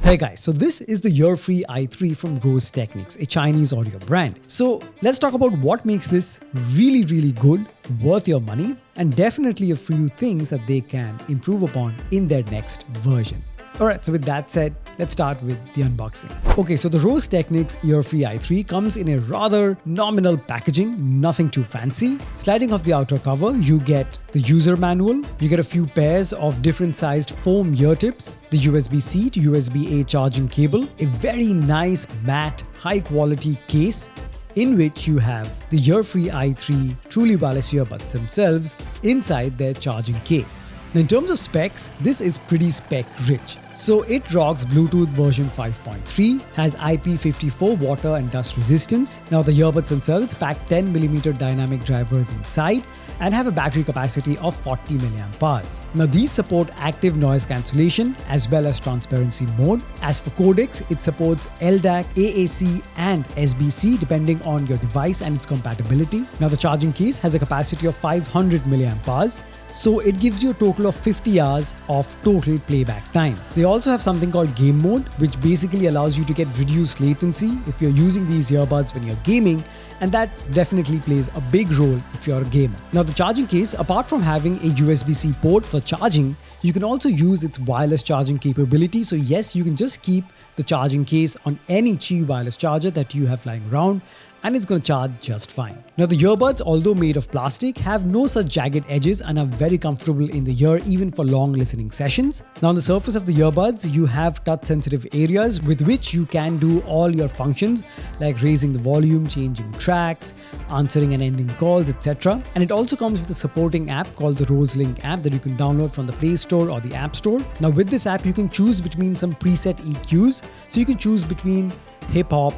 Hey guys, so this is the EARFREE-i3 from Rose Technics, a Chinese audio brand. So let's talk about what makes this really good, worth your money, and definitely a few things that they can improve upon in their next version. Alright, so with that said, let's start with the unboxing. Okay, so the Rose Technics EARFREE-i3 comes in a rather nominal packaging, nothing too fancy. Sliding off the outer cover, you get the user manual, you get a few pairs of different sized foam ear tips, the USB-C to USB-A charging cable, a very nice matte, high quality case, in which you have the EARFREE-i3 truly wireless earbuds themselves inside their charging case. Now in terms of specs, this is pretty spec rich. So it rocks Bluetooth version 5.3, has IP54 water and dust resistance. Now the earbuds themselves pack 10mm dynamic drivers inside and have a battery capacity of 40 mAh. Now these support active noise cancellation as well as transparency mode. As for codecs, it supports LDAC, AAC and SBC depending on your device and its compatibility. Now the charging case has a capacity of 500 mAh, so it gives you a total of 50 hours of total playback time. They also have something called game mode, which basically allows you to get reduced latency if you're using these earbuds when you're gaming, and that definitely plays a big role if you're a gamer. Now the charging case, apart from having a USB-C port for charging, you can also use its wireless charging capability. So yes, you can just keep the charging case on any Qi wireless charger that you have lying around, and it's going to charge just fine. Now the earbuds, although made of plastic, have no such jagged edges and are very comfortable in the ear even for long listening sessions. Now on the surface of the earbuds, you have touch sensitive areas with which you can do all your functions like raising the volume, changing tracks, answering and ending calls, etc. And it also comes with a supporting app called the Rose Link app that you can download from the Play Store or the App Store. Now with this app, you can choose between some preset EQs. So you can choose between hip hop,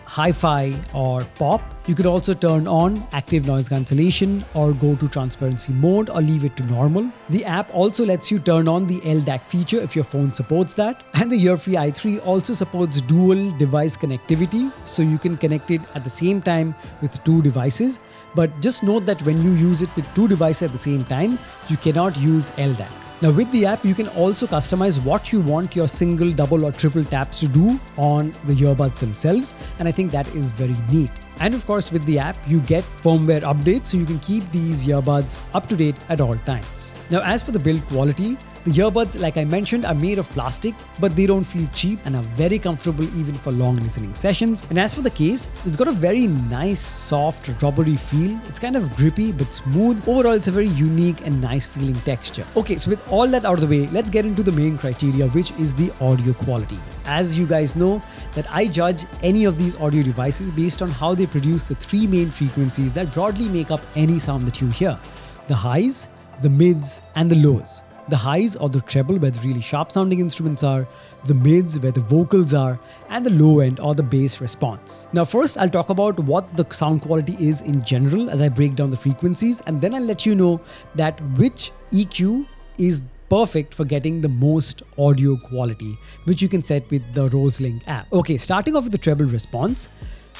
hi-fi or pop. You could also turn on active noise cancellation or go to transparency mode or leave it to normal. The app also lets you turn on the LDAC feature if your phone supports that. And the EARFREE-i3 also supports dual device connectivity, so you can connect it at the same time with two devices. But just note that when you use it with two devices at the same time, you cannot use LDAC. Now with the app, you can also customize what you want your single, double or triple taps to do on the earbuds themselves, and I think that is very neat. And of course with the app, you get firmware updates so you can keep these earbuds up to date at all times. Now as for the build quality, the earbuds, like I mentioned, are made of plastic, but they don't feel cheap and are very comfortable even for long listening sessions. And as for the case, it's got a very nice, soft, rubbery feel. It's kind of grippy but smooth. Overall, it's a very unique and nice feeling texture. Okay, so with all that out of the way, let's get into the main criteria, which is the audio quality. As you guys know, that I judge any of these audio devices based on how they produce the three main frequencies that broadly make up any sound that you hear: the highs, the mids, and the lows. The highs or the treble where the really sharp sounding instruments are, the mids where the vocals are, and the low end or the bass response. Now first I'll talk about what the sound quality is in general as I break down the frequencies, and then I'll let you know that which EQ is perfect for getting the most audio quality, which you can set with the Rose Link app. Okay, starting off with the treble response,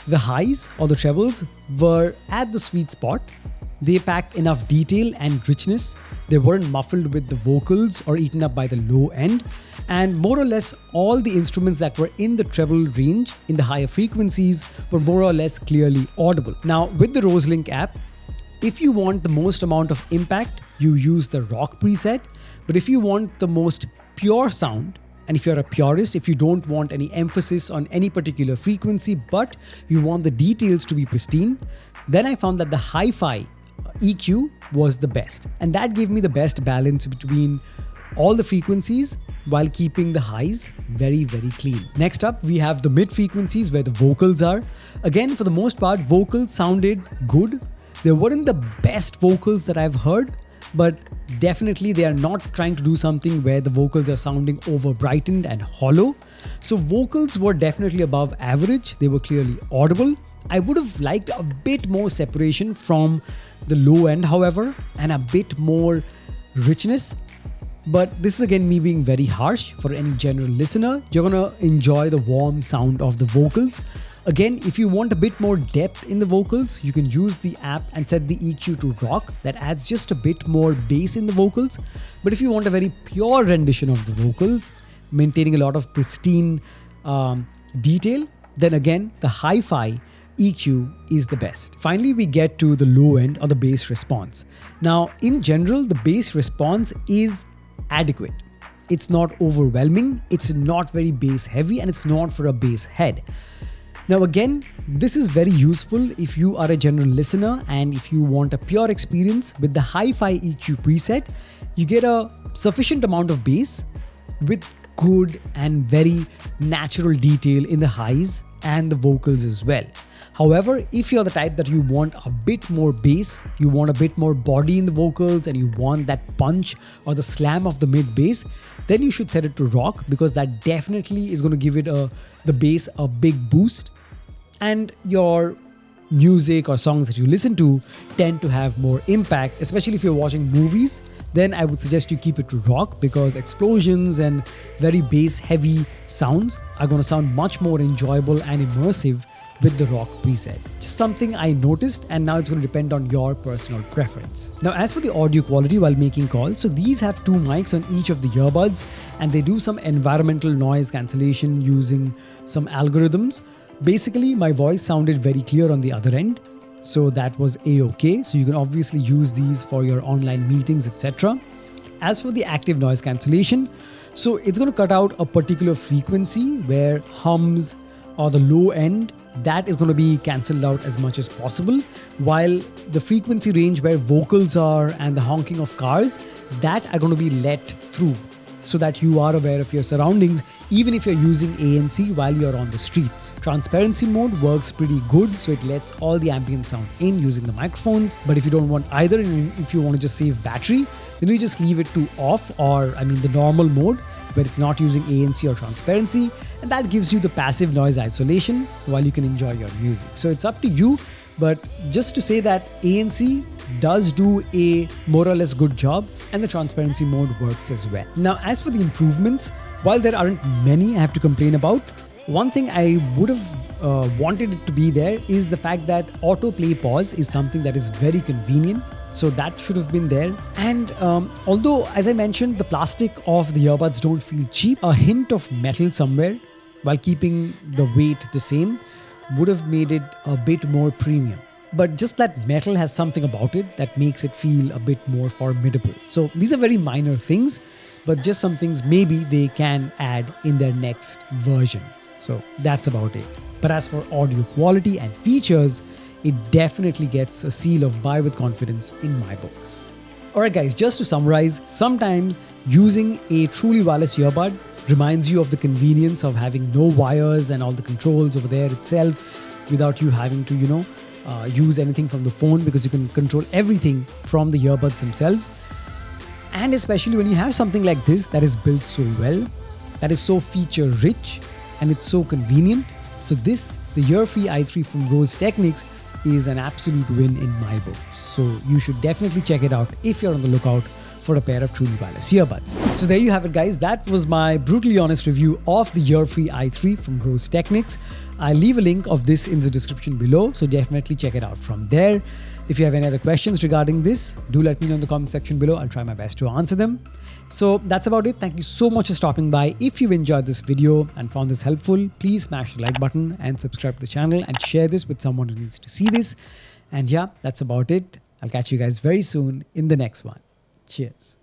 the highs or the trebles were at the sweet spot. They packed enough detail and richness. They weren't muffled with the vocals or eaten up by the low end. And more or less all the instruments that were in the treble range in the higher frequencies were more or less clearly audible. Now with the Rose Link app, if you want the most amount of impact, you use the rock preset. But if you want the most pure sound, and if you're a purist, if you don't want any emphasis on any particular frequency, but you want the details to be pristine, then I found that the hi-fi EQ was the best, and that gave me the best balance between all the frequencies while keeping the highs very clean. Next up, we have the mid frequencies where the vocals are. Again, for the most part, vocals sounded good. They weren't the best vocals that I've heard, but definitely they are not trying to do something where the vocals are sounding over brightened and hollow. So vocals were definitely above average. They were clearly audible. I would have liked a bit more separation from the low end, however, and a bit more richness. But this is again me being very harsh. For any general listener, you're gonna enjoy the warm sound of the vocals. Again, if you want a bit more depth in the vocals, you can use the app and set the EQ to rock. That adds just a bit more bass in the vocals. But if you want a very pure rendition of the vocals, maintaining a lot of pristine detail, then again, the hi-fi EQ is the best. Finally, we get to the low end or the bass response. Now, in general, the bass response is adequate. It's not overwhelming, it's not very bass heavy, and it's not for a bass head. Now again, this is very useful if you are a general listener and if you want a pure experience. With the hi-fi EQ preset, you get a sufficient amount of bass with good and very natural detail in the highs and the vocals as well. However, if you're the type that you want a bit more bass, you want a bit more body in the vocals, and you want that punch or the slam of the mid bass, then you should set it to rock, because that definitely is going to give it the bass a big boost. And your music or songs that you listen to tend to have more impact, especially if you're watching movies. Then I would suggest you keep it to rock, because explosions and very bass heavy sounds are going to sound much more enjoyable and immersive with the rock preset. Just something I noticed, and now it's going to depend on your personal preference. Now, as for the audio quality while making calls, so these have 2 mics on each of the earbuds, and they do some environmental noise cancellation using some algorithms. Basically, my voice sounded very clear on the other end, so that was a-okay. So you can obviously use these for your online meetings, etc. As for the active noise cancellation, so it's going to cut out a particular frequency where hums or the low end, that is going to be cancelled out as much as possible, while the frequency range where vocals are and the honking of cars, that are going to be let through, so that you are aware of your surroundings even if you're using ANC while you're on the streets. Transparency mode works pretty good, so it lets all the ambient sound in using the microphones. But if you don't want either, and if you want to just save battery, then you just leave it to off, or the normal mode where it's not using ANC or transparency, and that gives you the passive noise isolation while you can enjoy your music. So it's up to you, but just to say that ANC does do a more or less good job, and the transparency mode works as well. Now, as for the improvements, while there aren't many I have to complain about, one thing I would have wanted it to be there is the fact that autoplay pause is something that is very convenient. So that should have been there. And although, as I mentioned, the plastic of the earbuds don't feel cheap, a hint of metal somewhere while keeping the weight the same would have made it a bit more premium. But just that metal has something about it that makes it feel a bit more formidable. So these are very minor things, but just some things maybe they can add in their next version. So that's about it. But as for audio quality and features, it definitely gets a seal of buy with confidence in my books. Alright guys, just to summarize, sometimes using a truly wireless earbud reminds you of the convenience of having no wires and all the controls over there itself without you having to, use anything from the phone, because you can control everything from the earbuds themselves. And especially when you have something like this that is built so well, that is so feature rich, and it's so convenient. So this, the EARFREE-i3 from Rose Technics, is an absolute win in my book. So you should definitely check it out if you're on the lookout for a pair of truly wireless earbuds. So there you have it guys, that was my brutally honest review of the EARFREE-i3 from Rose Technics. I'll leave a link of this in the description below, so definitely check it out from there. If you have any other questions regarding this, do let me know in the comment section below. I'll try my best to answer them. So that's about it. Thank you so much for stopping by. If you've enjoyed this video and found this helpful, please smash the like button and subscribe to the channel and share this with someone who needs to see this. And yeah, that's about it. I'll catch you guys very soon in the next one. Cheers.